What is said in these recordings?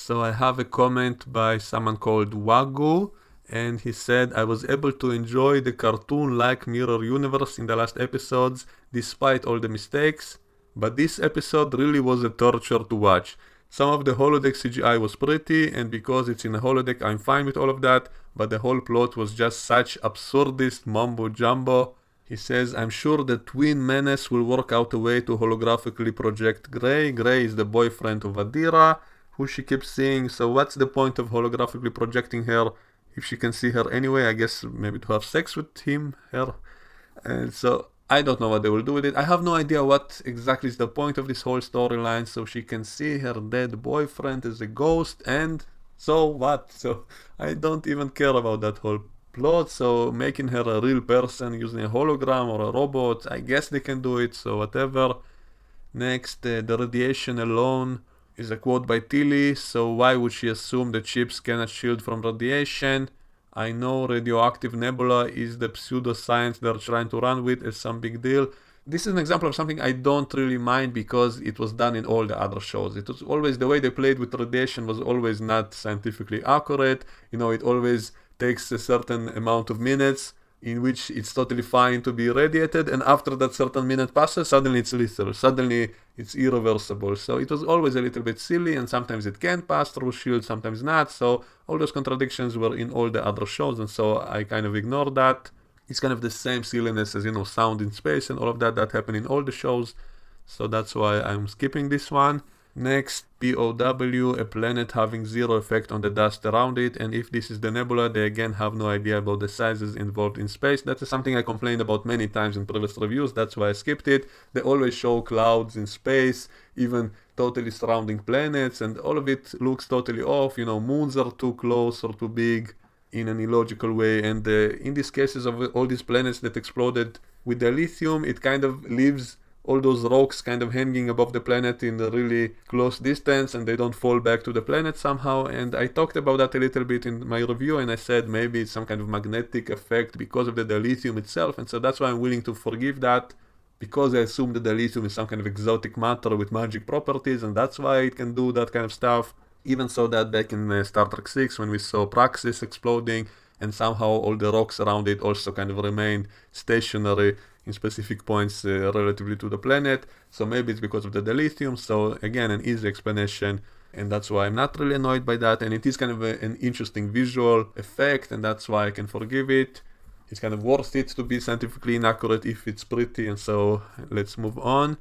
So I have a comment by someone called Wagyu, and he said, I was able to enjoy the cartoon-like mirror universe in the last episodes, despite all the mistakes, but this episode really was a torture to watch. Some of the holodeck CGI was pretty, and because it's in a holodeck I'm fine with all of that, but the whole plot was just such absurdist mumbo-jumbo. He says, I'm sure the twin menace will work out a way to holographically project Grey. Grey is the boyfriend of Adira, who she keeps seeing, so what's the point of holographically projecting her if she can see her anyway? I guess maybe to have sex with him, her. And so I don't know what they will do with it. I have no idea what exactly is the point of this whole storyline, so she can see her dead boyfriend as a ghost, and so what? So I don't even care about that whole plot, so making her a real person using a hologram or a robot, I guess they can do it, so whatever. Next, the radiation alone is a quote by Tilly, so why would she assume that ships cannot shield from radiation? I know radioactive nebula is the pseudoscience they're trying to run with as some big deal. This is an example of something I don't really mind because it was done in all the other shows. It was always the way they played with radiation was always not scientifically accurate. You know, it always takes a certain amount of minutes in which it's totally fine to be radiated, and after that certain minute passes, suddenly it's lethal, suddenly it's irreversible. So it was always a little bit silly, and sometimes it can pass through shield, sometimes not. So all those contradictions were in all the other shows, and so I kind of ignored that. It's kind of the same silliness as, you know, sound in space and all of that happened in all the shows, so that's why I'm skipping this one. Next, POW, a planet having zero effect on the dust around it, and if this is the nebula, they again have no idea about the sizes involved in space. That is something I complained about many times in previous reviews, that's why I skipped it. They always show clouds in space, even totally surrounding planets, and all of it looks totally off. You know, moons are too close or too big in an illogical way, and in these cases of all these planets that exploded with the lithium, it kind of leaves all those rocks kind of hanging above the planet in a really close distance, and they don't fall back to the planet somehow. And I talked about that a little bit in my review, and I said maybe it's some kind of magnetic effect because of the dilithium itself, and so that's why I'm willing to forgive that, because I assume that the lithium is some kind of exotic matter with magic properties, and that's why it can do that kind of stuff. Even saw that back in Star Trek 6 when we saw Praxis exploding, and somehow all the rocks around it also kind of remained stationary in specific points relatively to the planet. So maybe it's because of the dilithium. So again, an easy explanation, and that's why I'm not really annoyed by that. And it is kind of an interesting visual effect, and that's why I can forgive it. It's kind of worth it to be scientifically inaccurate if it's pretty, and so let's move on.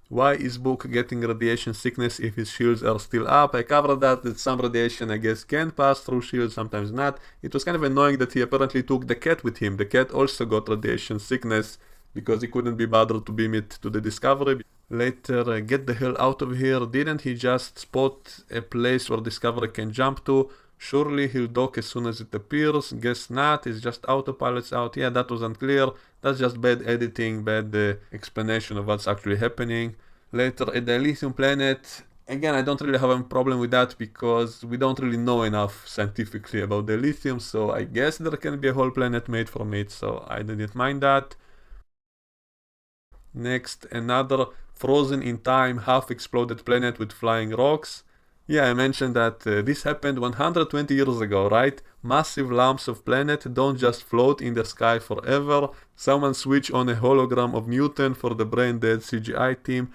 Why is Book getting radiation sickness if his shields are still up? I covered that some radiation, I guess, can pass through shields, sometimes not. It was kind of annoying that he apparently took the cat with him. The cat also got radiation sickness because he couldn't be bothered to beam it to the Discovery. Later, get the hell out of here. Didn't he just spot a place where Discovery can jump to? Surely he'll dock as soon as it appears. Guess not, it's just autopilot's out. Yeah, that was unclear. That's just bad editing, bad explanation of what's actually happening. Later, at the Elysium planet, again, I don't really have a problem with that because we don't really know enough scientifically about the lithium, so I guess there can be a whole planet made from it, so I didn't mind that. Next, another frozen in time, half-exploded planet with flying rocks. Yeah, I mentioned that this happened 120 years ago, right? Massive lumps of planet don't just float in the sky forever. Someone switch on a hologram of Newton for the brain-dead CGI team.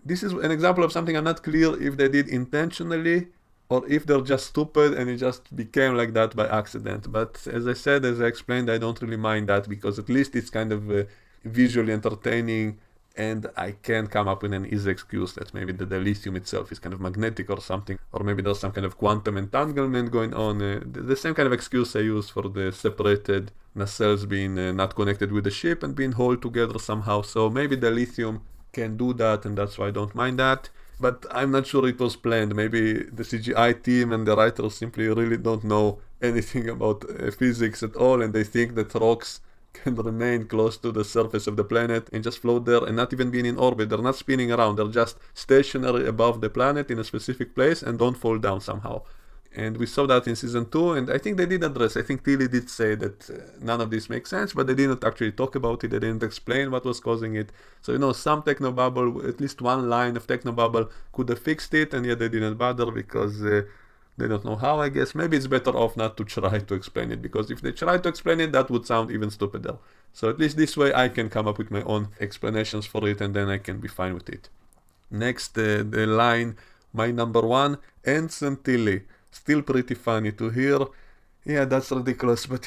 This is an example of something I'm not clear if they did intentionally or if they're just stupid and it just became like that by accident. But as I said, as I explained, I don't really mind that because at least it's kind of visually entertaining, and I can come up with an easy excuse that maybe the dilithium itself is kind of magnetic or something, or maybe there's some kind of quantum entanglement going on. The same kind of excuse I use for the separated nacelles being not connected with the ship and being held together somehow. So maybe the lithium can do that, and that's why I don't mind that. But I'm not sure it was planned. Maybe the CGI team and the writers simply really don't know anything about physics at all, and they think that rocks can remain close to the surface of the planet and just float there and not even being in orbit. They're not spinning around, they're just stationary above the planet in a specific place and don't fall down somehow. And we saw that in season 2, and I think they did address, I think Tilly did say that none of this makes sense, but they didn't actually talk about it, they didn't explain what was causing it. So, you know, some technobabble, at least one line of technobabble could have fixed it, and yet they didn't bother because They don't know how, I guess. Maybe it's better off not to try to explain it, because if they try to explain it, that would sound even stupider. So at least this way I can come up with my own explanations for it, and then I can be fine with it. Next, the line, my number one, Ants and Tilly. Still pretty funny to hear. Yeah, that's ridiculous, but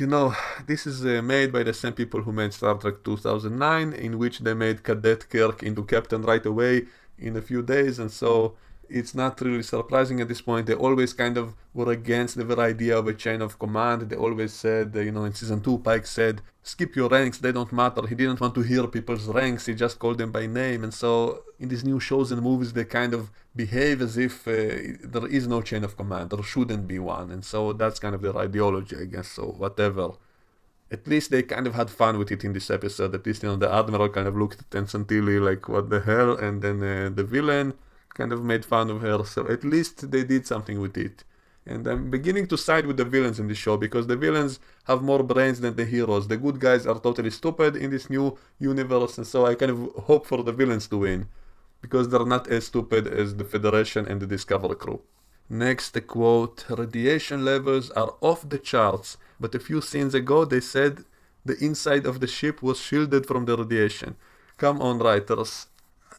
this is made by the same people who made Star Trek 2009, in which they made Cadet Kirk into Captain right away in a few days, and so it's not really surprising at this point. They always kind of were against the very idea of a chain of command. They always said, in season 2, Pike said, skip your ranks, they don't matter. He didn't want to hear people's ranks, he just called them by name. And so in these new shows and movies, they kind of behave as if there is no chain of command, there shouldn't be one. And so that's kind of their ideology, I guess, so whatever. At least they kind of had fun with it in this episode. At least, the Admiral kind of looked at Tenzin Tilly like, what the hell? And then the villain kind of made fun of her, so at least they did something with it. And I'm beginning to side with the villains in this show, because the villains have more brains than the heroes. The good guys are totally stupid in this new universe, and so I kind of hope for the villains to win, because they're not as stupid as the Federation and the Discovery crew. Next, the quote, radiation levels are off the charts, but a few scenes ago they said the inside of the ship was shielded from the radiation. Come on, writers.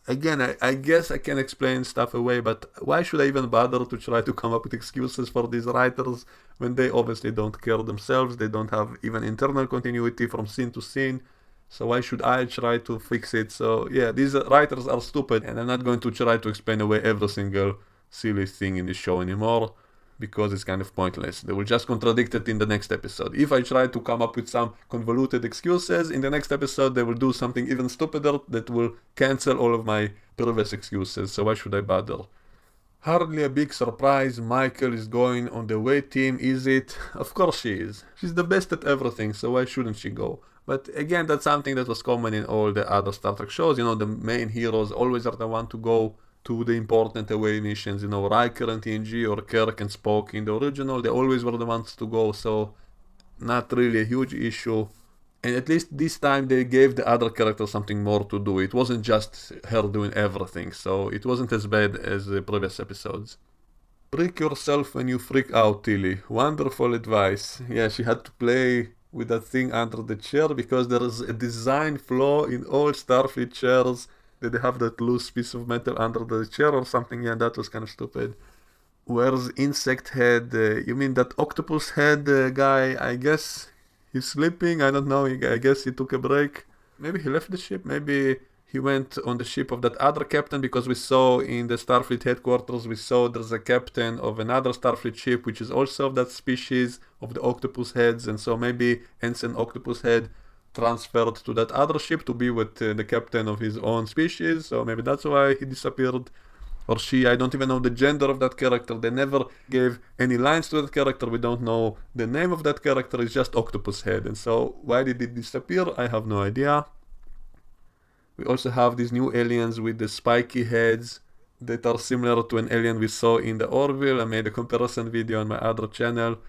Again, I guess I can explain stuff away, but why should I even bother to try to come up with excuses for these writers when they obviously don't care themselves? They don't have even internal continuity from scene to scene, so why should I try to fix it? So yeah, these writers are stupid, and I'm not going to try to explain away every single silly thing in this show anymore, because it's kind of pointless. They will just contradict it in the next episode. If I try to come up with some convoluted excuses, in the next episode they will do something even stupider that will cancel all of my previous excuses, so why should I bother? Hardly a big surprise, Michael is going on the away team, is it? Of course she is. She's the best at everything, so why shouldn't she go? But again, that's something that was common in all the other Star Trek shows. The main heroes always are the one to go to the important away missions. Riker and TNG or Kirk and Spock in the original, they always were the ones to go, so not really a huge issue. And at least this time they gave the other characters something more to do. It wasn't just her doing everything, so it wasn't as bad as the previous episodes. Prick yourself when you freak out, Tilly. Wonderful advice. Yeah, she had to play with that thing under the chair, because there is a design flaw in all Starfleet chairs. Did they have that loose piece of metal under the chair or something? Yeah, that was kind of stupid. Where's Insect Head? You mean that octopus head guy? I guess he's sleeping. I don't know. I guess he took a break. Maybe he left the ship. Maybe he went on the ship of that other captain, because we saw in the Starfleet headquarters, we saw there's a captain of another Starfleet ship, which is also of that species of the octopus heads. And so maybe Ensign Octopus Head transferred to that other ship to be with the captain of his own species, so maybe that's why he disappeared. Or she, I don't even know the gender of that character. They never gave any lines to that character. We don't know the name of that character. It's just Octopus Head, and so why did it disappear? I have no idea. We also have these new aliens with the spiky heads that are similar to an alien we saw in the Orville. I made a comparison video on my other channel.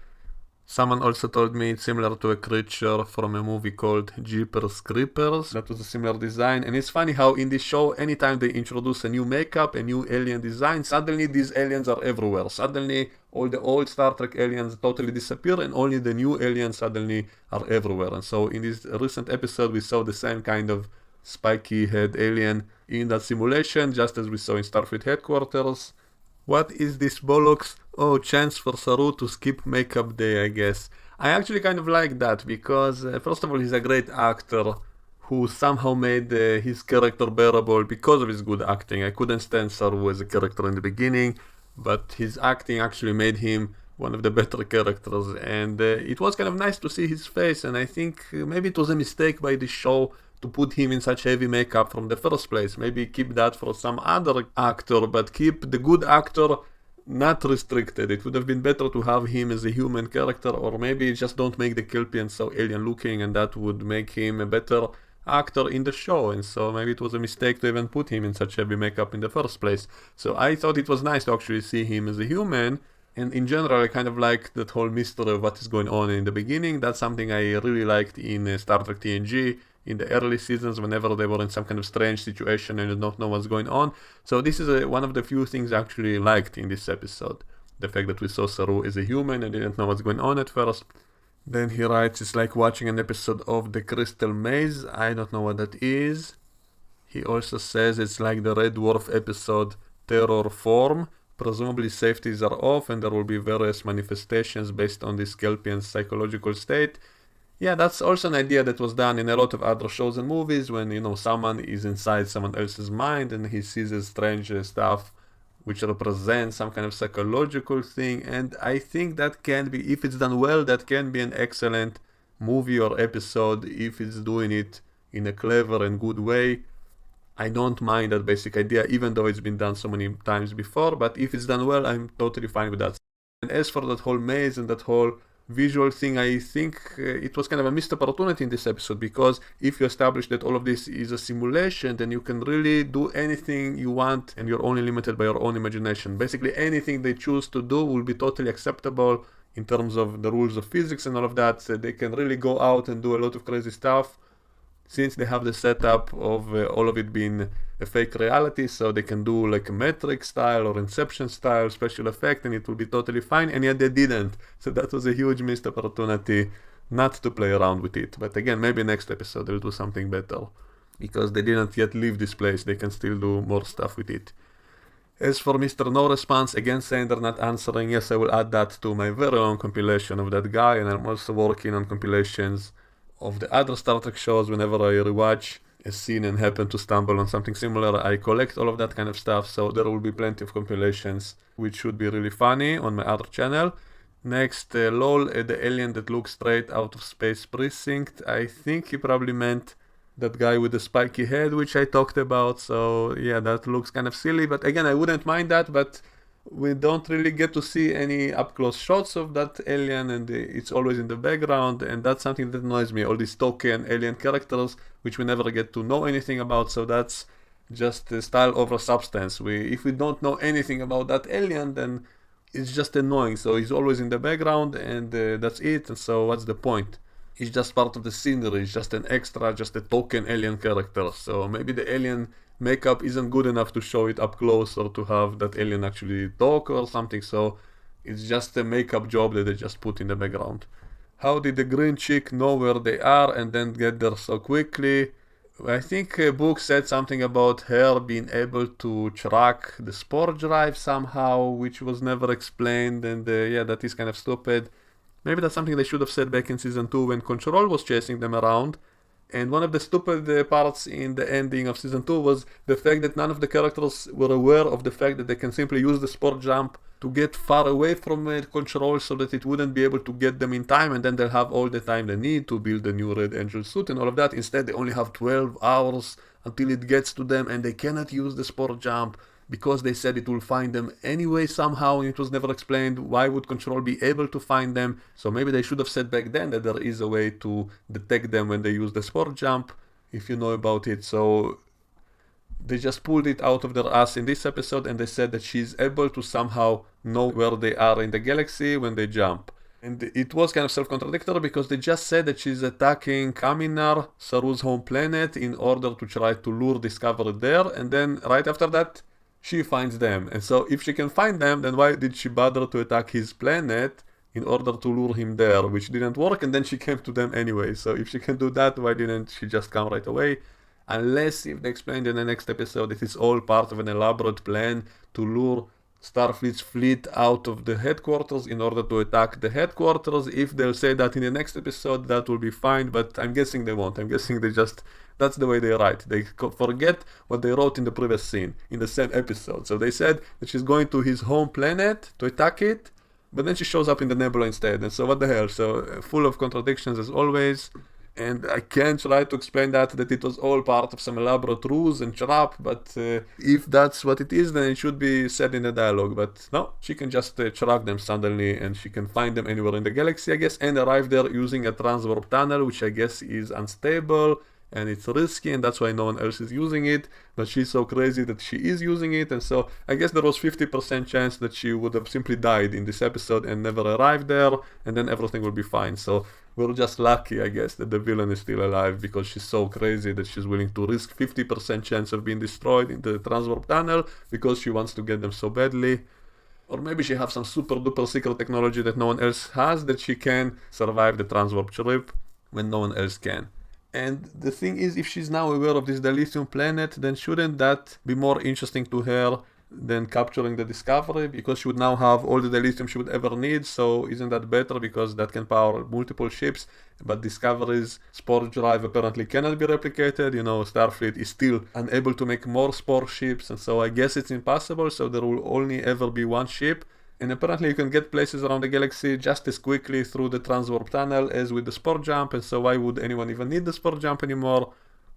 Someone also told me it's similar to a creature from a movie called Jeepers Creepers. That was a similar design. And it's funny how in this show, anytime they introduce a new makeup, a new alien design, suddenly these aliens are everywhere. Suddenly all the old Star Trek aliens totally disappear, and only the new aliens suddenly are everywhere. And so in this recent episode we saw the same kind of spiky head alien in that simulation, just as we saw in Starfleet headquarters. What is this bollocks? Oh, chance for Saru to skip makeup day, I guess. I actually kind of like that, because first of all, he's a great actor who somehow made his character bearable because of his good acting. I couldn't stand Saru as a character in the beginning, but his acting actually made him one of the better characters, and it was kind of nice to see his face, and I think maybe it was a mistake by the show to put him in such heavy makeup from the first place. Maybe keep that for some other actor, but keep the good actor not restricted. It would have been better to have him as a human character, or maybe just don't make the Kelpian so alien looking, and that would make him a better actor in the show. And so maybe it was a mistake to even put him in such heavy makeup in the first place. So I thought it was nice to actually see him as a human, and in general I kind of like that whole mystery of what is going on in the beginning. That's something I really liked in Star Trek TNG in the early seasons, whenever they were in some kind of strange situation and you don't know what's going on. So this is one of the few things I actually liked in this episode. the fact that we saw Saru as a human and didn't know what's going on at first. Then he writes, it's like watching an episode of The Crystal Maze. I don't know what that is. He also says it's like the Red Dwarf episode Terror Form. Presumably safeties are off and there will be various manifestations based on the Skelpian's psychological state. Yeah, that's also an idea that was done in a lot of other shows and movies when, someone is inside someone else's mind and he sees a strange stuff which represents some kind of psychological thing. And I think that can be, if it's done well, that can be an excellent movie or episode if it's doing it in a clever and good way. I don't mind that basic idea, even though it's been done so many times before, but if it's done well, I'm totally fine with that. And as for that whole maze and that whole visual thing, I think it was kind of a missed opportunity in this episode, because if you establish that all of this is a simulation, then you can really do anything you want and you're only limited by your own imagination. Basically anything they choose to do will be totally acceptable in terms of the rules of physics and all of that. So they can really go out and do a lot of crazy stuff, since they have the setup of all of it being a fake reality, so they can do like a Matrix style or Inception style special effect and it will be totally fine, and yet they didn't. So that was a huge missed opportunity not to play around with it. But again, maybe next episode they'll do something better, because they didn't yet leave this place. They can still do more stuff with it. As for Mr. No Response, again saying they're not answering, yes, I will add that to my very long compilation of that guy, and I'm also working on compilations of the other Star Trek shows. Whenever I rewatch a scene and happen to stumble on something similar, I collect all of that kind of stuff, so there will be plenty of compilations which should be really funny on my other channel. Next, lol, the alien that looks straight out of Space Precinct. I think he probably meant that guy with the spiky head, which I talked about, so yeah, that looks kind of silly, but again, I wouldn't mind that, but we don't really get to see any up-close shots of that alien, and it's always in the background, and that's something that annoys me, all these token alien characters which we never get to know anything about. So that's just style over substance. If we don't know anything about that alien, then it's just annoying. So he's always in the background, and that's it. And so what's the point? He's just part of the scenery. He's just an extra, just a token alien character. So maybe the alien makeup isn't good enough to show it up close or to have that alien actually talk or something. So it's just a makeup job that they just put in the background. How did the green chick know where they are and then get there so quickly? I think a book said something about her being able to track the spore drive somehow, which was never explained, and yeah, that is kind of stupid. Maybe that's something they should have said back in season 2 when Control was chasing them around. And one of the stupid parts in the ending of season 2 was the fact that none of the characters were aware of the fact that they can simply use the spore jump to get far away from Control, so that it wouldn't be able to get them in time, and then they'll have all the time they need to build a new Red Angel suit and all of that. Instead, they only have 12 hours until it gets to them, and they cannot use the spore jump because they said it will find them anyway somehow, and it was never explained why would Control be able to find them. So maybe they should have said back then that there is a way to detect them when they use the spore jump, if you know about it. So they just pulled it out of their ass in this episode, and they said that she's able to somehow know where they are in the galaxy when they jump. And it was kind of self-contradictory, because they just said that she's attacking Kaminar, Saru's home planet, in order to try to lure Discovery there, and then right after that she finds them. And so if she can find them, then why did she bother to attack his planet in order to lure him there, which didn't work, and then she came to them anyway. So if she can do that, why didn't she just come right away? Unless, if they explained in the next episode, it is all part of an elaborate plan to lure Starfleet's fleet out of the headquarters in order to attack the headquarters. If they'll say that in the next episode, that will be fine, but I'm guessing they won't. I'm guessing they just, that's the way they write. They forget what they wrote in the previous scene, in the same episode. So they said that she's going to his home planet to attack it, but then she shows up in the nebula instead. And so what the hell? So full of contradictions as always. And I can try to explain that it was all part of some elaborate ruse and trap, but if that's what it is, then it should be said in the dialogue. But no, she can just track them suddenly, and she can find them anywhere in the galaxy, I guess, and arrive there using a transwarp tunnel, which I guess is unstable, and it's risky, and that's why no one else is using it. But she's so crazy that she is using it, and so I guess there was 50% chance that she would have simply died in this episode and never arrived there, and then everything will be fine. So we're just lucky, I guess, that the villain is still alive, because she's so crazy that she's willing to risk 50% chance of being destroyed in the transwarp tunnel because she wants to get them so badly. Or maybe she have some super duper secret technology that no one else has, that she can survive the transwarp trip when no one else can. And the thing is, if she's now aware of this dilithium planet, then shouldn't that be more interesting to her than capturing the Discovery? Because she would now have all the dilithium she would ever need, so isn't that better? Because that can power multiple ships, but Discovery's spore drive apparently cannot be replicated. You know, Starfleet is still unable to make more spore ships, and so I guess it's impossible, so there will only ever be one ship. And apparently you can get places around the galaxy just as quickly through the transwarp tunnel as with the spore jump, and so why would anyone even need the spore jump anymore?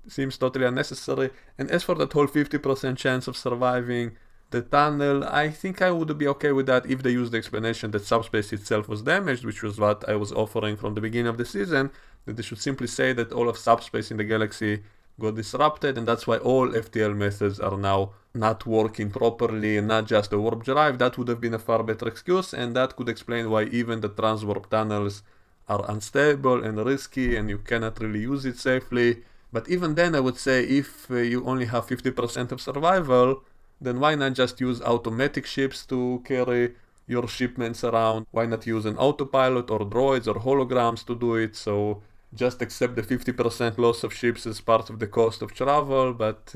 Seems totally unnecessary. And as for that whole 50% chance of surviving the tunnel, I think I would be okay with that if they used the explanation that subspace itself was damaged, which was what I was offering from the beginning of the season, that they should simply say that all of subspace in the galaxy got disrupted, and that's why all FTL methods are now not working properly, and not just the warp drive. That would have been a far better excuse, and that could explain why even the transwarp tunnels are unstable and risky, and you cannot really use it safely. But even then, I would say if you only have 50% of survival, then why not just use automatic ships to carry your shipments around? Why not use an autopilot or droids or holograms to do it? So just accept the 50% loss of ships as part of the cost of travel, but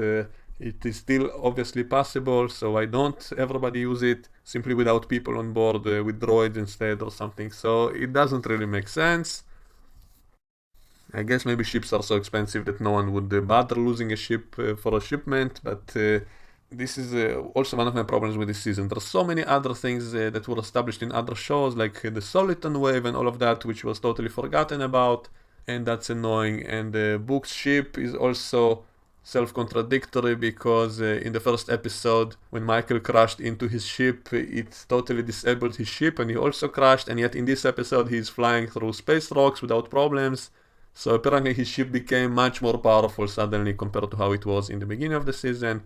it is still obviously possible, so why don't everybody use it simply without people on board, with droids instead or something? So it doesn't really make sense. I guess maybe ships are so expensive that no one would bother losing a ship for a shipment, but this is also one of my problems with this season. There's so many other things that were established in other shows, like the Soliton wave and all of that, which was totally forgotten about, and that's annoying. And Book's ship is also self-contradictory, because in the first episode, when Michael crashed into his ship, it totally disabled his ship and he also crashed, and yet in this episode he's flying through space rocks without problems. So apparently his ship became much more powerful suddenly compared to how it was in the beginning of the season.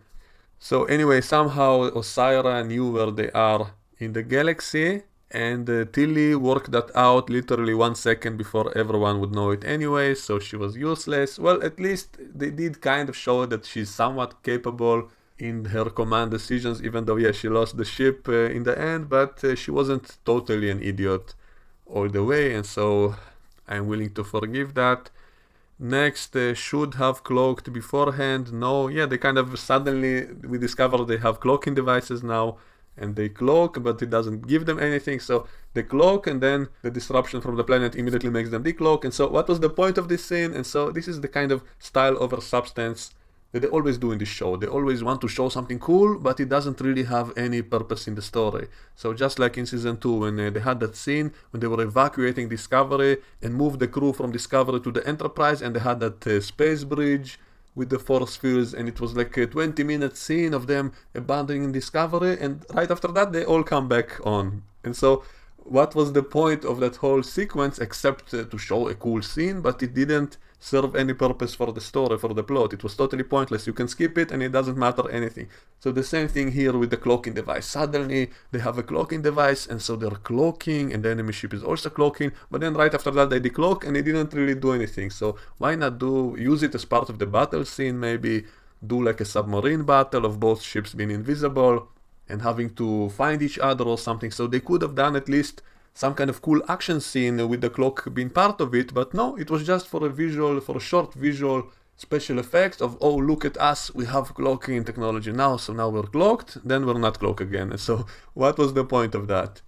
So anyway, somehow Osira knew where they are in the galaxy, and Tilly worked that out literally 1 second before everyone would know it anyway, so she was useless. Well, at least they did kind of show that she's somewhat capable in her command decisions, even though, yeah, she lost the ship in the end, but she wasn't totally an idiot all the way, and so I'm willing to forgive that. Next, should have cloaked beforehand. No, yeah, they kind of suddenly, we discover they have cloaking devices now, and they cloak, but it doesn't give them anything. So they cloak, and then the disruption from the planet immediately makes them decloak. And so what was the point of this scene? And so this is the kind of style over substance that they always do in this show. They always want to show something cool, but it doesn't really have any purpose in the story. So just like in season 2, when they had that scene when they were evacuating Discovery and moved the crew from Discovery to the Enterprise, and they had that space bridge with the force fields, and it was like a 20-minute scene of them abandoning Discovery, and right after that they all come back on. And so what was the point of that whole sequence except to show a cool scene? But it didn't serve any purpose for the story, for the plot. It was totally pointless. You can skip it and it doesn't matter anything. So the same thing here with the cloaking device. Suddenly they have a cloaking device, and so they're cloaking, and the enemy ship is also cloaking, but then right after that they decloak and it didn't really do anything. So why not use it as part of the battle scene? Maybe do like a submarine battle of both ships being invisible and having to find each other or something. So they could have done at least some kind of cool action scene with the cloak being part of it, but no, it was just for a short visual special effect of, oh, look at us, we have cloaking technology now, so now we're cloaked, then we're not cloaked again. And so what was the point of that?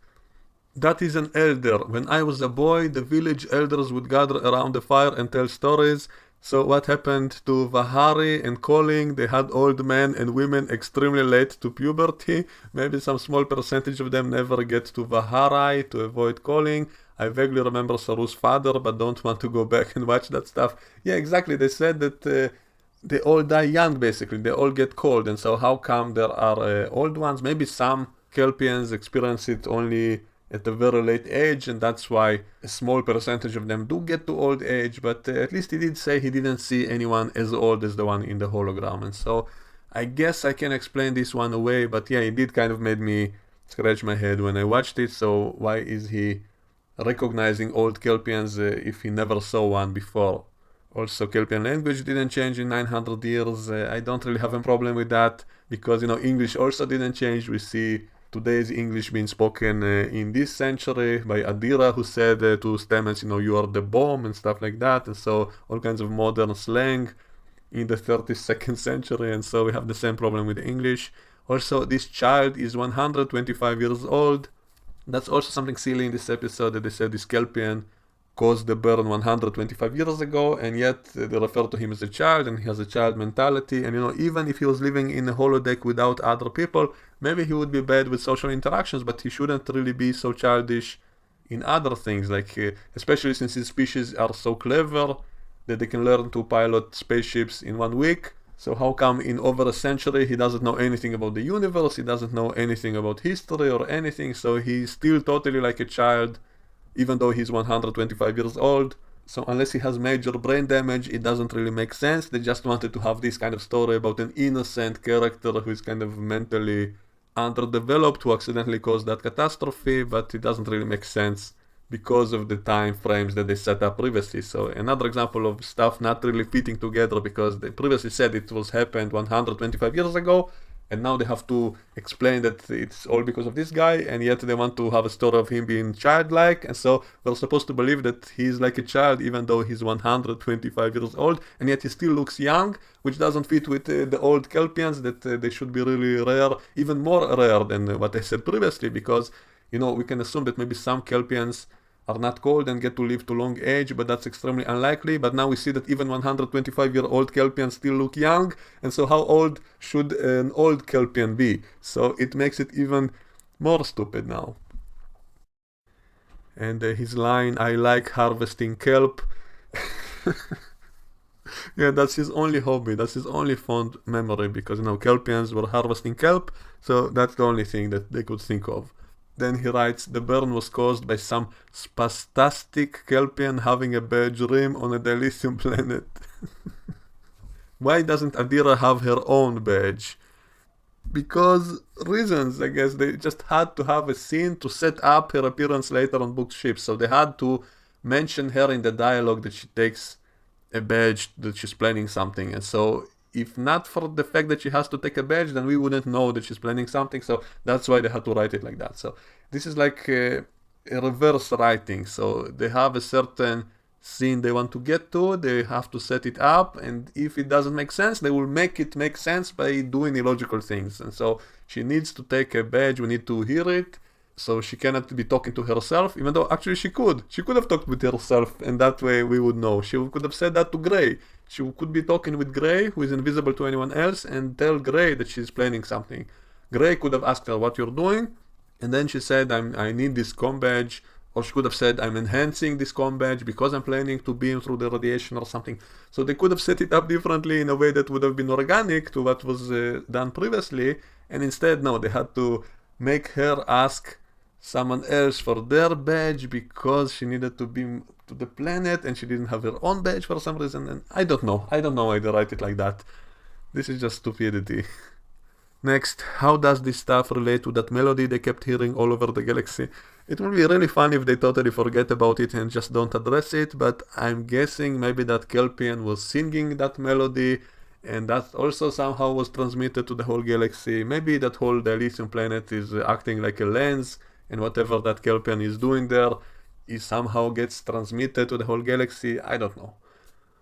That is an elder. When I was a boy, the village elders would gather around the fire and tell stories. So what happened to Vahari and Calling? They had old men and women extremely late to puberty. Maybe some small percentage of them never get to Vahari to avoid Calling. I vaguely remember Saru's father, but don't want to go back and watch that stuff. Yeah, exactly. They said that they all die young, basically. They all get cold. And so how come there are old ones? Maybe some Kelpians experience it only at a very late age, and that's why a small percentage of them do get to old age, but at least he did say he didn't see anyone as old as the one in the hologram. And so I guess I can explain this one away, but yeah, it did kind of made me scratch my head when I watched it. So why is he recognizing old Kelpians if he never saw one before? Also, Kelpian language didn't change in 900 years. I don't really have a problem with that, because, English also didn't change. We see today's English being spoken in this century by Adira, who said to Stamets, you are the bomb and stuff like that. And so all kinds of modern slang in the 32nd century. And so we have the same problem with English. Also, this child is 125 years old. That's also something silly in this episode, that they said this Kelpian caused the burn 125 years ago, and yet they refer to him as a child, and he has a child mentality. And even if he was living in a holodeck without other people, maybe he would be bad with social interactions, but he shouldn't really be so childish in other things, like especially since his species are so clever that they can learn to pilot spaceships in 1 week. So how come in over a century he doesn't know anything about the universe, he doesn't know anything about history or anything, so he's still totally like a child even though he's 125 years old. So unless he has major brain damage, it doesn't really make sense. They just wanted to have this kind of story about an innocent character who is kind of mentally underdeveloped, who accidentally caused that catastrophe, but it doesn't really make sense because of the time frames that they set up previously. So another example of stuff not really fitting together, because they previously said it was happened 125 years ago, and now they have to explain that it's all because of this guy, and yet they want to have a story of him being childlike, and so we're supposed to believe that he's like a child even though he's 125 years old, and yet he still looks young, which doesn't fit with the old Kelpians, that they should be really rare, even more rare than what I said previously, because we can assume that maybe some Kelpians are not cold and get to live to long age, but that's extremely unlikely. But now we see that even 125-year-old Kelpians still look young, and so how old should an old Kelpian be? So it makes it even more stupid now. And his line, "I like harvesting kelp." Yeah, that's his only hobby, that's his only fond memory, because Kelpians were harvesting kelp, so that's the only thing that they could think of. Then he writes, "The burn was caused by some spastastic Kelpian having a bad dream on a dilithium planet." Why doesn't Adira have her own badge? Because reasons, I guess. They just had to have a scene to set up her appearance later on booked ships, so they had to mention her in the dialogue that she takes a badge, that she's planning something. And so if not for the fact that she has to take a badge, then we wouldn't know that she's planning something, so that's why they had to write it like that. So this is like a reverse writing. So they have a certain scene they want to get to, they have to set it up, and if it doesn't make sense, they will make it make sense by doing illogical things. And so she needs to take a badge, we need to hear it, so she cannot be talking to herself, even though actually she could have talked with herself, and that way we would know. She could have said that to Gray. She could be talking with Gray, who is invisible to anyone else, and tell Gray that she's planning something. Gray could have asked her what you're doing, and then she said, I need this comm badge. Or she could have said, I'm enhancing this comm badge because I'm planning to beam through the radiation or something. So they could have set it up differently in a way that would have been organic to what was done previously. And instead, no, they had to make her ask someone else for their badge because she needed to beam to the planet and she didn't have her own badge for some reason. And I don't know why they write it like that. This is just stupidity. Next, how does this stuff relate to that melody they kept hearing all over the galaxy? It would be really fun if they totally forget about it and just don't address it, but I'm guessing maybe that Kelpian was singing that melody, and that also somehow was transmitted to the whole galaxy. Maybe that whole dilithium planet is acting like a lens, and whatever that Kelpian is doing there is somehow gets transmitted to the whole galaxy. I don't know.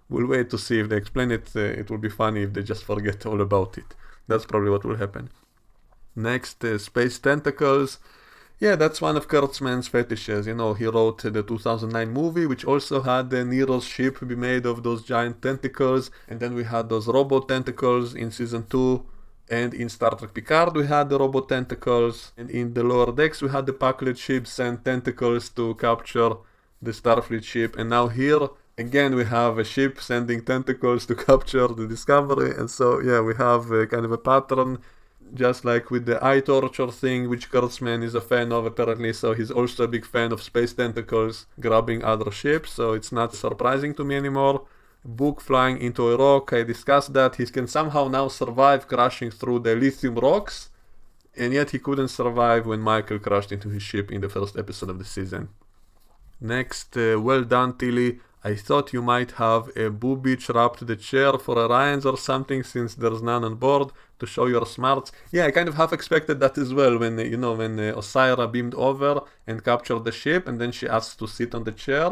We'll wait to see if they explain it. It will be funny if they just forget all about it. That's probably what will happen. Next, space tentacles. Yeah, that's one of Kurtzman's fetishes. He wrote the 2009 movie, which also had Nero's ship be made of those giant tentacles. And then we had those robot tentacles in season 2. And in Star Trek Picard, we had the robot tentacles. And in the lower decks, we had the Packlet ship send tentacles to capture the Starfleet ship. And now here, again, we have a ship sending tentacles to capture the Discovery, and so, yeah, we have kind of a pattern, just like with the eye torture thing, which Kurtzman is a fan of, apparently, so he's also a big fan of space tentacles grabbing other ships, so it's not surprising to me anymore. Book flying into a rock, I discussed that. He can somehow now survive crashing through the lithium rocks, and yet he couldn't survive when Michael crashed into his ship in the first episode of the season. Next, well done, Tilly. I thought you might have a booby trapped the chair for Orions or something since there's none on board to show your smarts. Yeah, I kind of half expected that as well when, when Osira beamed over and captured the ship and then she asks to sit on the chair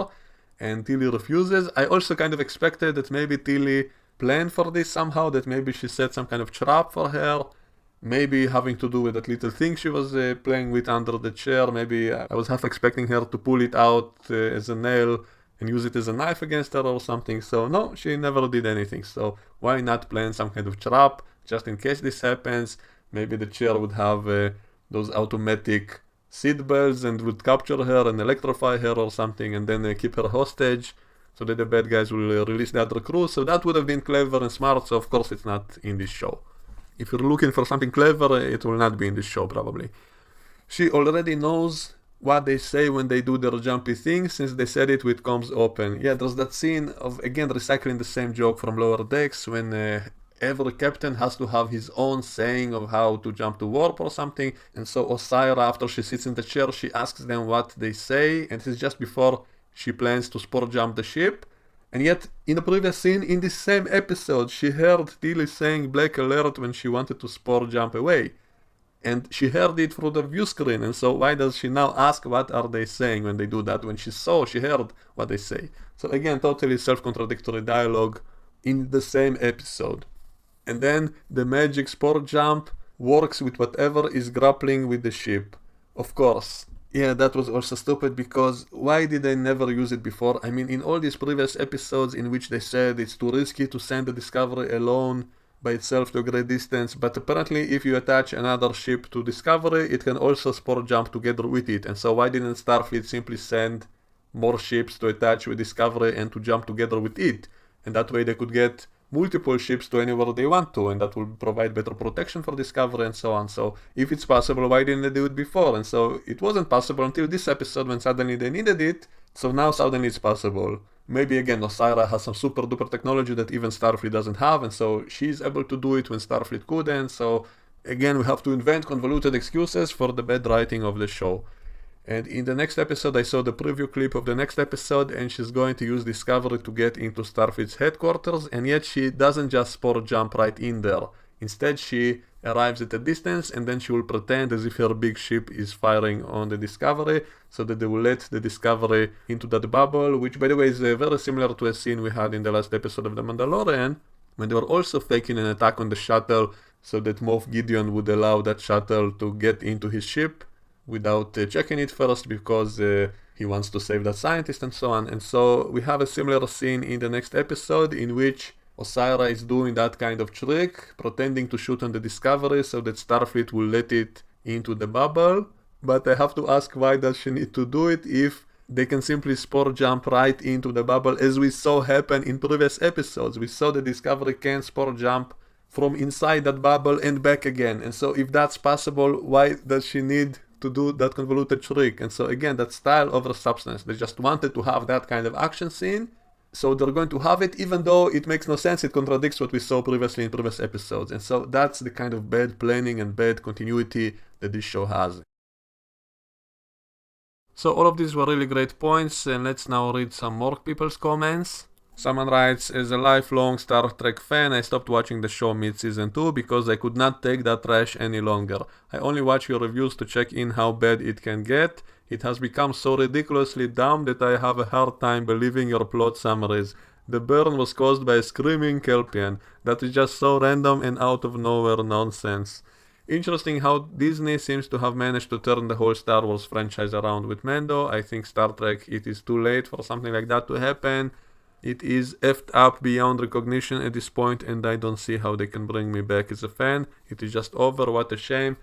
and Tilly refuses. I also kind of expected that maybe Tilly planned for this somehow, that maybe she set some kind of trap for her. Maybe having to do with that little thing she was playing with under the chair. Maybe I was half expecting her to pull it out as a nail and use it as a knife against her or something. So no, she never did anything. So why not plan some kind of trap just in case this happens? Maybe the chair would have those automatic seat belts and would capture her and electrify her or something and then keep her hostage so that the bad guys will release the other crew. So that would have been clever and smart. So of course it's not in this show. If you're looking for something clever, it will not be in this show probably. She already knows what they say when they do their jumpy thing, since they said it with comms open. Yeah, there's that scene of, again, recycling the same joke from Lower Decks when every captain has to have his own saying of how to jump to warp or something. And so Osira, after she sits in the chair, she asks them what they say, and it's just before she plans to sport jump the ship. And yet, in a previous scene, in this same episode, she heard Tilly saying Black Alert when she wanted to sport jump away. And she heard it through the view screen, and so why does she now ask what are they saying when they do that, when she heard what they say? So again, totally self-contradictory dialogue in the same episode. And then the magic sport jump works with whatever is grappling with the ship. Of course. Yeah, that was also stupid, because why did they never use it before? I mean, in all these previous episodes in which they said it's too risky to send the Discovery alone by itself to a great distance, but apparently if you attach another ship to Discovery, it can also sport jump together with it. And so why didn't Starfleet simply send more ships to attach with Discovery and to jump together with it? And that way they could get multiple ships to anywhere they want to, and that will provide better protection for Discovery and so on. So if it's possible, why didn't they do it before? And so it wasn't possible until this episode when suddenly they needed it. So now suddenly it's possible. Maybe again Osira has some super duper technology that even Starfleet doesn't have, and so she's able to do it when Starfleet couldn't. So again, we have to invent convoluted excuses for the bad writing of the show. And in the next episode, I saw the preview clip of the next episode, and she's going to use Discovery to get into Starfleet's headquarters, and yet she doesn't just sport jump right in there. Instead, she arrives at a distance, and then she will pretend as if her big ship is firing on the Discovery, so that they will let the Discovery into that bubble, which by the way is very similar to a scene we had in the last episode of The Mandalorian, when they were also faking an attack on the shuttle, so that Moff Gideon would allow that shuttle to get into his ship without checking it first, because he wants to save that scientist and so on. And so we have a similar scene in the next episode in which Osira is doing that kind of trick, pretending to shoot on the Discovery so that Starfleet will let it into the bubble. But I have to ask, why does she need to do it if they can simply sport jump right into the bubble, as we saw happen in previous episodes? We saw the Discovery can sport jump from inside that bubble and back again. And so if that's possible, why does she need to do that convoluted trick? And so again, that's style over substance. They just wanted to have that kind of action scene, so they're going to have it, even though it makes no sense. It contradicts what we saw previously in previous episodes. And so that's the kind of bad planning and bad continuity that this show has. So all of these were really great points, and let's now read some more people's comments. Someone writes, as a lifelong Star Trek fan, I stopped watching the show mid-season 2 because I could not take that trash any longer. I only watch your reviews to check in how bad it can get. It has become so ridiculously dumb that I have a hard time believing your plot summaries. The burn was caused by a screaming Kelpian. That is just so random and out of nowhere nonsense. Interesting how Disney seems to have managed to turn the whole Star Wars franchise around with Mando. I think Star Trek, it is too late for something like that to happen. It is effed up beyond recognition at this point, and I don't see how they can bring me back as a fan. It is just over, what a shame.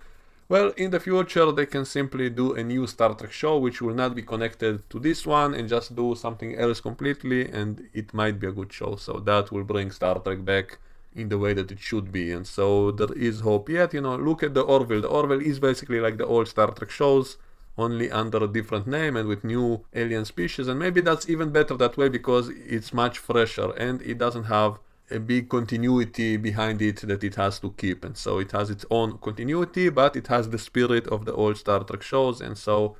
Well, in the future they can simply do a new Star Trek show which will not be connected to this one and just do something else completely, and it might be a good show. So that will bring Star Trek back in the way that it should be, and so there is hope yet. Look at the Orville. The Orville is basically like the old Star Trek shows, only under a different name and with new alien species, and maybe that's even better that way because it's much fresher and it doesn't have a big continuity behind it that it has to keep. And so it has its own continuity, but it has the spirit of the old Star Trek shows, and so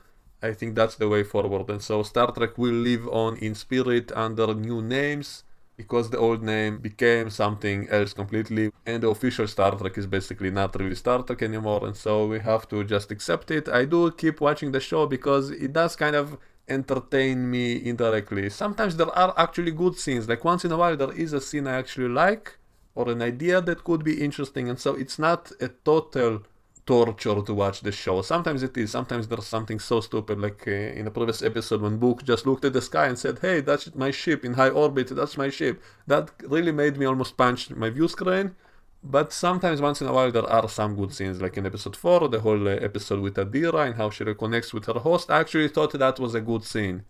I think that's the way forward. And so Star Trek will live on in spirit under new names because the old name became something else completely. And the official Star Trek is basically not really Star Trek anymore. And so we have to just accept it. I do keep watching the show because it does kind of entertain me indirectly. Sometimes there are actually good scenes. Like once in a while there is a scene I actually like or an idea that could be interesting. And so it's not a total torture to watch the show. Sometimes it is. Sometimes there's something so stupid, like in a previous episode when Book just looked at the sky and said, "Hey, that's my ship in high orbit. That's my ship." That really made me almost punch my view screen. But sometimes, once in a while, there are some good scenes, like in episode 4, the whole episode with Adira and how she reconnects with her host. I actually thought that was a good scene,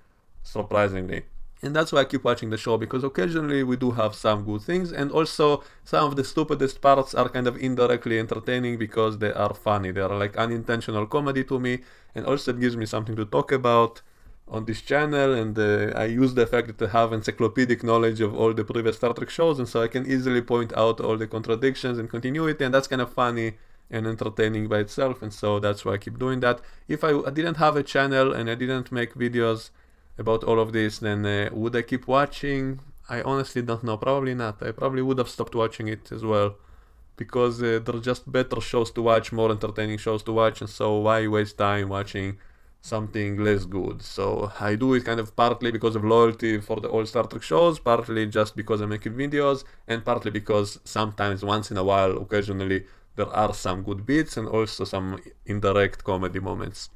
surprisingly. And that's why I keep watching the show, because occasionally we do have some good things, and also some of the stupidest parts are kind of indirectly entertaining because they are funny. They are like unintentional comedy to me, and also it gives me something to talk about on this channel, and I use the fact that I have encyclopedic knowledge of all the previous Star Trek shows, and so I can easily point out all the contradictions and continuity, and that's kind of funny and entertaining by itself, and so that's why I keep doing that. If I didn't have a channel and I didn't make videos about all of this, then would I keep watching? I honestly don't know. Probably not. I probably would have stopped watching it as well, because there are just better shows to watch, more entertaining shows to watch, and so why waste time watching something less good? So I do it kind of partly because of loyalty for the old Star Trek shows, partly just because I'm making videos, and partly because sometimes, once in a while, occasionally, there are some good bits and also some indirect comedy moments.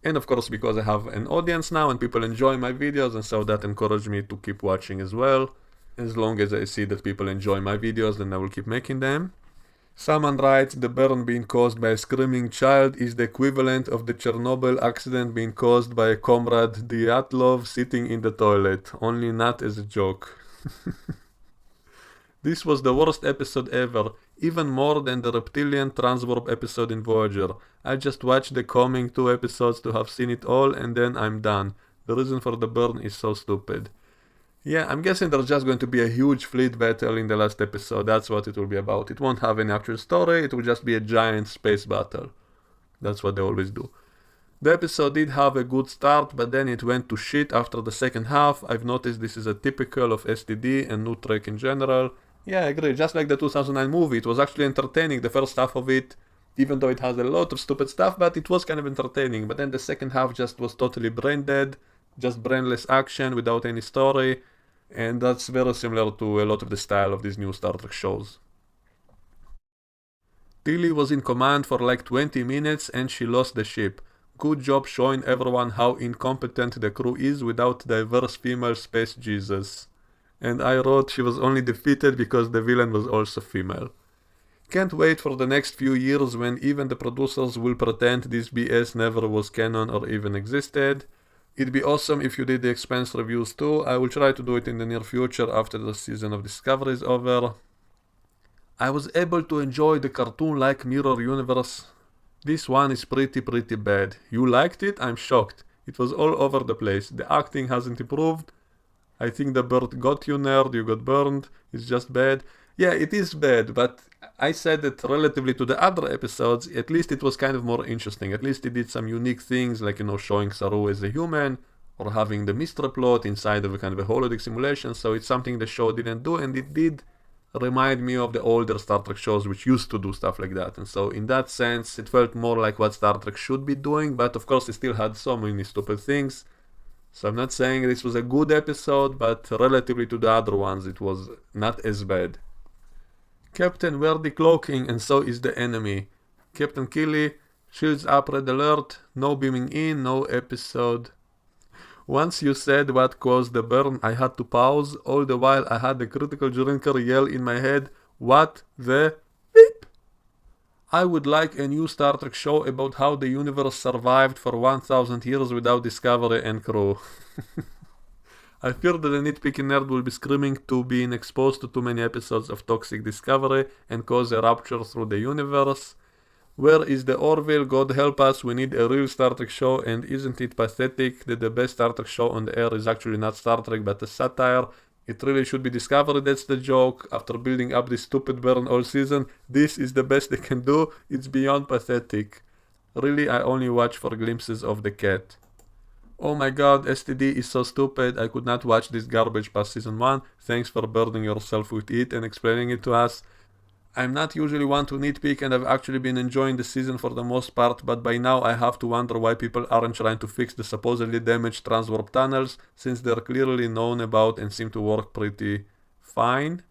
And of course, because I have an audience now and people enjoy my videos, and so that encouraged me to keep watching as well. As long as I see that people enjoy my videos, then I will keep making them. Someone writes, the burn being caused by a screaming child is the equivalent of the Chernobyl accident being caused by a comrade Dyatlov sitting in the toilet, only not as a joke. This was the worst episode ever, even more than the reptilian transwarp episode in Voyager. I just watched the coming 2 episodes to have seen it all, and then I'm done. The reason for the burn is so stupid. Yeah, I'm guessing there's just going to be a huge fleet battle in the last episode. That's what it will be about. It won't have any actual story, it will just be a giant space battle. That's what they always do. The episode did have a good start, but then it went to shit after the second half. I've noticed this is a typical of STD and New Trek in general. Yeah, I agree. Just like the 2009 movie, it was actually entertaining, the first half of it, even though it has a lot of stupid stuff, but it was kind of entertaining. But then the second half just was totally brain dead, just brainless action without any story, and that's very similar to a lot of the style of these new Star Trek shows. Tilly was in command for like 20 minutes and she lost the ship. Good job showing everyone how incompetent the crew is without diverse female space Jesus. And I wrote she was only defeated because the villain was also female. Can't wait for the next few years when even the producers will pretend this BS never was canon or even existed. It'd be awesome if you did the Expanse reviews too. I will try to do it in the near future after the season of Discovery is over. I was able to enjoy the cartoon-like mirror universe. This one is pretty bad. You liked it? I'm shocked. It was all over the place. The acting hasn't improved. I think the bird got you, nerd. You got burned. It's just bad. Yeah, it is bad, but I said that relatively to the other episodes, at least it was kind of more interesting. At least it did some unique things, like, showing Saru as a human, or having the mystery plot inside of a kind of a holodeck simulation, so it's something the show didn't do, and it did remind me of the older Star Trek shows which used to do stuff like that. And so in that sense, it felt more like what Star Trek should be doing, but of course it still had so many stupid things. So I'm not saying this was a good episode, but relatively to the other ones, it was not as bad. Captain Verdi cloaking, and so is the enemy. Captain Killy, shields up, red alert, no beaming in, no episode. Once you said what caused the burn, I had to pause. All the while I had the critical drinker yell in my head, what the beep? I would like a new Star Trek show about how the universe survived for 1000 years without Discovery and crew. I fear that the nitpicking nerd will be screaming to being exposed to too many episodes of toxic Discovery and cause a rupture through the universe. Where is the Orville? God help us, we need a real Star Trek show, and isn't it pathetic that the best Star Trek show on the air is actually not Star Trek but a satire? It really should be Discovery, that's the joke. After building up this stupid burn all season, this is the best they can do. It's beyond pathetic. Really, I only watch for glimpses of the cat. Oh my god, STD is so stupid, I could not watch this garbage past season 1. Thanks for burdening yourself with it and explaining it to us. I'm not usually one to nitpick and I've actually been enjoying the season for the most part, but by now I have to wonder why people aren't trying to fix the supposedly damaged transwarp tunnels, since they're clearly known about and seem to work pretty fine.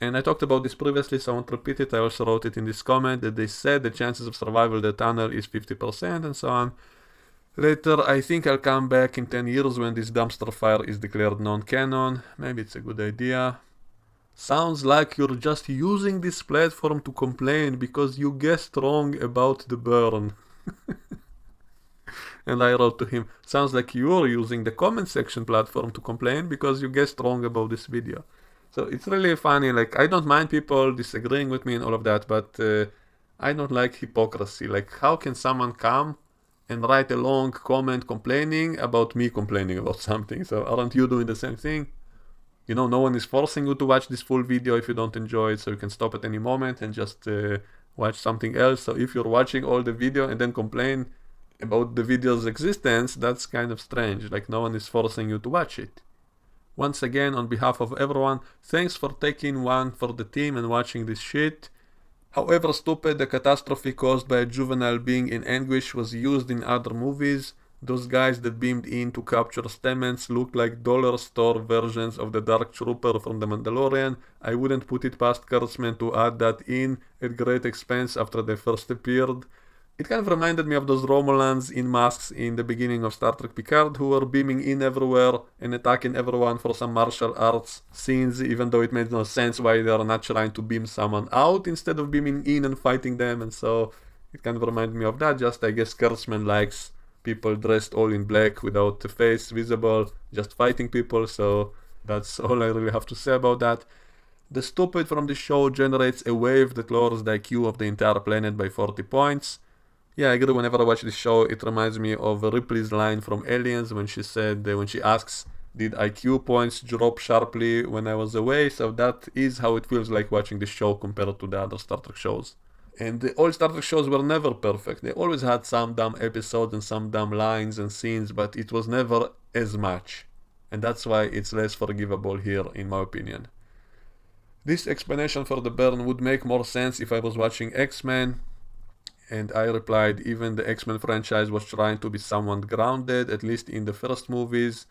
And I talked about this previously, so I won't repeat it. I also wrote it in this comment that they said the chances of survival of the tunnel is 50% and so on. Later, I think I'll come back in 10 years when this dumpster fire is declared non-canon. Maybe it's a good idea. Sounds like you're just using this platform to complain because you guessed wrong about the burn. And I wrote to him, sounds like you're using the comment section platform to complain because you guessed wrong about this video. So it's really funny, like I don't mind people disagreeing with me and all of that, but I don't like hypocrisy. Like how can someone come and write a long comment complaining about me complaining about something? So aren't you doing the same thing? You know, no one is forcing you to watch this full video if you don't enjoy it, so you can stop at any moment and just watch something else. So if you're watching all the video and then complain about the video's existence, that's kind of strange, like no one is forcing you to watch it. Once again, on behalf of everyone, thanks for taking one for the team and watching this shit. However stupid the catastrophe caused by a juvenile being in anguish was used in other movies, those guys that beamed in to capture Stamens look like dollar store versions of the Dark Trooper from The Mandalorian. I wouldn't put it past Kurtzman to add that in at great expense after they first appeared. It kind of reminded me of those Romulans in masks in the beginning of Star Trek Picard who were beaming in everywhere and attacking everyone for some martial arts scenes, even though it made no sense why they are not trying to beam someone out instead of beaming in and fighting them. And so it kind of reminded me of that. Just I guess Kurtzman likes people dressed all in black without the face visible, just fighting people. So that's all I really have to say about that. The stupid from the show generates a wave that lowers the IQ of the entire planet by 40 points. Yeah, I agree. Whenever I watch this show, it reminds me of Ripley's line from Aliens when she said, when she asks, did IQ points drop sharply when I was away? So that is how it feels like watching this show compared to the other Star Trek shows. And the old Star Trek shows were never perfect. They always had some dumb episodes and some dumb lines and scenes, but it was never as much. And that's why it's less forgivable here, in my opinion. This explanation for the burn would make more sense if I was watching X-Men. And I replied, even the X-Men franchise was trying to be somewhat grounded, at least in the first movies.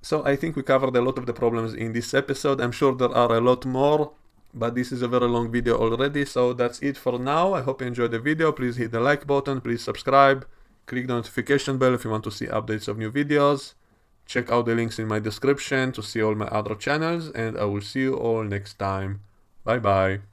So I think we covered a lot of the problems in this episode. I'm sure there are a lot more, but this is a very long video already, so that's it for now. I hope you enjoyed the video. Please hit the like button, please subscribe, click the notification bell if you want to see updates of new videos. Check out the links in my description to see all my other channels, and I will see you all next time. Bye bye.